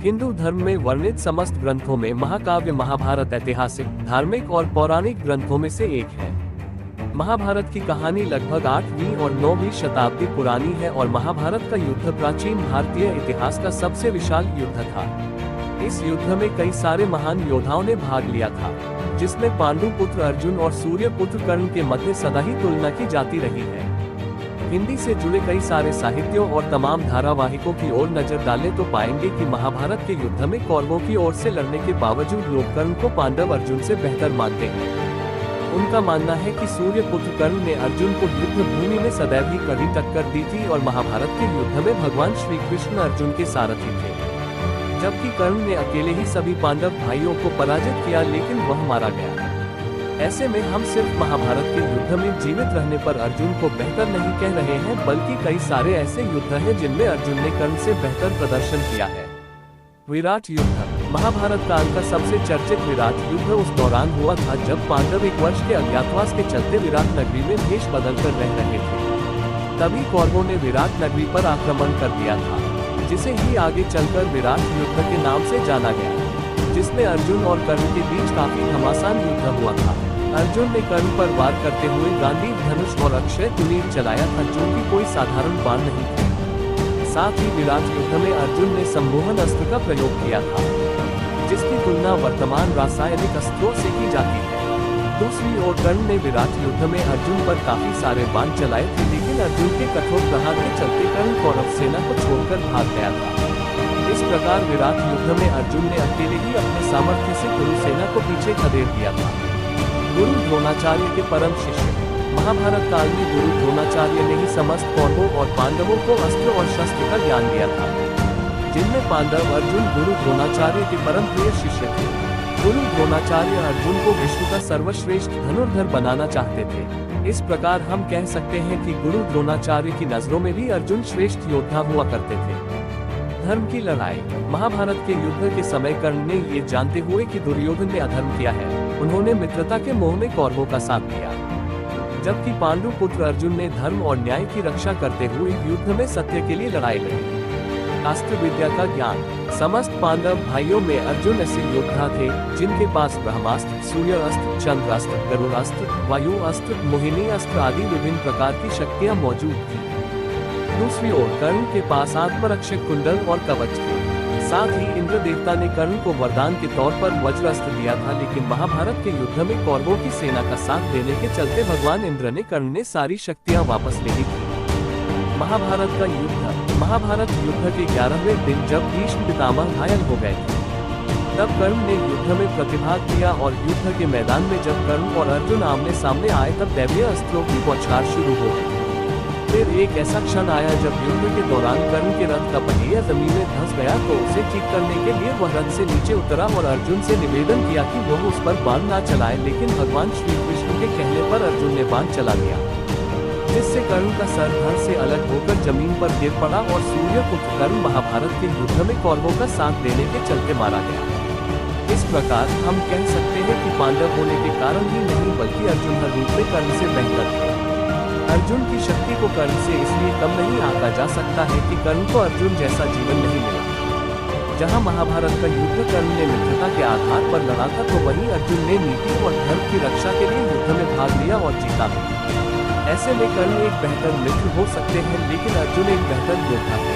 हिंदू धर्म में वर्णित समस्त ग्रंथों में महाकाव्य महाभारत ऐतिहासिक, धार्मिक और पौराणिक ग्रंथों में से एक है। महाभारत की कहानी लगभग 8वीं और 9वीं शताब्दी पुरानी है और महाभारत का युद्ध प्राचीन भारतीय इतिहास का सबसे विशाल युद्ध था। इस युद्ध में कई सारे महान योद्धाओं ने भाग लिया था, जिसमें पांडु पुत्र अर्जुन और सूर्य पुत्र कर्ण के मध्य सदा ही तुलना की जाती रही है। हिंदी से जुड़े कई सारे साहित्यों और तमाम धारावाहिकों की ओर नजर डालें तो पाएंगे कि महाभारत के युद्ध में कौरवों की ओर से लड़ने के बावजूद लोग कर्ण को पांडव अर्जुन से बेहतर मानते हैं। उनका मानना है कि सूर्य पुत्र कर्ण ने अर्जुन को युद्ध भूमि में सदैव ही कड़ी टक्कर दी थी और महाभारत के युद्ध में भगवान श्री कृष्ण अर्जुन के सारथी थे, जबकि कर्ण ने अकेले ही सभी पांडव भाइयों को पराजित किया, लेकिन वह मारा गया। ऐसे में हम सिर्फ महाभारत के युद्ध में जीवित रहने पर अर्जुन को बेहतर नहीं कह रहे हैं, बल्कि कई सारे ऐसे युद्ध हैं जिनमें अर्जुन ने कर्ण से बेहतर प्रदर्शन किया है। विराट युद्ध। महाभारत काल का सबसे चर्चित विराट युद्ध उस दौरान हुआ था जब पांडव 1 वर्ष के अज्ञातवास के चलते विराट नगरी में भेष बदलकर रह रहे थे। तभी कौरवों ने विराट नगरी पर आक्रमण कर दिया था, जिसे ही आगे चलकर विराट युद्ध के नाम से जाना गया, जिसमें अर्जुन और कर्ण के बीच काफी घमासान युद्ध हुआ था। अर्जुन ने कर्ण पर वार करते हुए गांडीव धनुष और अक्षय तुनीर चलाया था, जो कि कोई साधारण बाण नहीं था। साथ ही विराट युद्ध में अर्जुन ने सम्मोहन अस्त्र का प्रयोग किया था, जिसकी तुलना वर्तमान रासायनिक अस्त्रों से की जाती है। दूसरी ओर कर्ण ने विराट युद्ध में अर्जुन पर काफी सारे बाण चलाए थे, लेकिन अर्जुन के कठोर प्रहार के चलते कर्ण कौरव सेना को छोड़कर भाग गया था। इस प्रकार विराट युद्ध में अर्जुन ने अकेले ही अपने सामर्थ्य से कुरु सेना को पीछे खदेड़ दिया था। गुरु द्रोणाचार्य के परम शिष्य। महाभारत काल में गुरु द्रोणाचार्य ने ही समस्त कौरवों और पांडवों को अस्त्र और शस्त्र का ज्ञान दिया था, जिनमें पांडव अर्जुन गुरु द्रोणाचार्य के परम प्रिय शिष्य थे। गुरु द्रोणाचार्य अर्जुन को विश्व का सर्वश्रेष्ठ धनुर्धर बनाना चाहते थे। इस प्रकार हम कह सकते हैं कि गुरु द्रोणाचार्य की नजरों में भी अर्जुन श्रेष्ठ योद्धा हुआ करते थे। धर्म की लड़ाई। महाभारत के युद्ध के समय कर्ण ने ये जानते हुए कि दुर्योधन ने अधर्म किया है, उन्होंने मित्रता के मोह में कौरवों का साथ दिया, जबकि पांडु पुत्र अर्जुन ने धर्म और न्याय की रक्षा करते हुए युद्ध में सत्य के लिए लड़ाई लड़ी। अस्त्र विद्या का ज्ञान। समस्त पांडव भाइयों में अर्जुन ऐसे योद्धा थे जिनके पास ब्रह्मास्त्र, सूर्य अस्त्र, चंद्रास्त्र, गरुड़ास्त्र, वायु अस्त्र, मोहिनी अस्त्र आदि विभिन्न प्रकार की शक्तियां मौजूद थी। दूसरी ओर कर्ण के पास आत्मरक्षक कुंडल और कवच थे। साथ ही इंद्र देवता ने कर्ण को वरदान के तौर पर वज्र अस्त्र दिया था, लेकिन महाभारत के युद्ध में कौरवों की सेना का साथ देने के चलते भगवान इंद्र ने कर्ण ने सारी शक्तियां वापस ले ली थी। महाभारत का युद्ध। महाभारत युद्ध के 11वें दिन जब भीष्म पितामह घायल हो गए थे, तब कर्ण ने युद्ध में प्रतिभाग किया और युद्ध के मैदान में जब कर्ण और अर्जुन आमने सामने आए तब दैवीय अस्त्रों की बौछार शुरू हो गई। फिर एक ऐसा क्षण आया जब युद्ध के दौरान कर्ण के रथ का पहिया जमीन में धंस गया, तो उसे ठीक करने के लिए वह रथ से नीचे उतरा और अर्जुन से निवेदन किया कि वह उस पर बाण न चलाए, लेकिन भगवान श्री कृष्ण के कहने पर अर्जुन ने बाण चला दिया, जिससे कर्ण का सर धड़ से अलग होकर जमीन पर गिर पड़ा और सूर्य पुत्र कर्ण महाभारत के युद्ध में कौरवों का साथ देने के चलते मारा गया। इस प्रकार हम कह सकते हैं कि पांडव होने के कारण ही नहीं, बल्कि अर्जुन हर रूप में कर्ण से बेहतर थे। अर्जुन की शक्ति को कर्ण से इसलिए कम नहीं आंका जा सकता है कि कर्ण को अर्जुन जैसा जीवन नहीं मिला। जहां महाभारत का युद्ध कर्ण ने मित्रता के आधार पर लड़ा था, तो वहीं अर्जुन ने नीति और धर्म की रक्षा के लिए युद्ध में भाग लिया और जीता भी। ऐसे में कर्ण एक बेहतर मित्र हो सकते हैं, लेकिन अर्जुन एक बेहतर योद्धा है।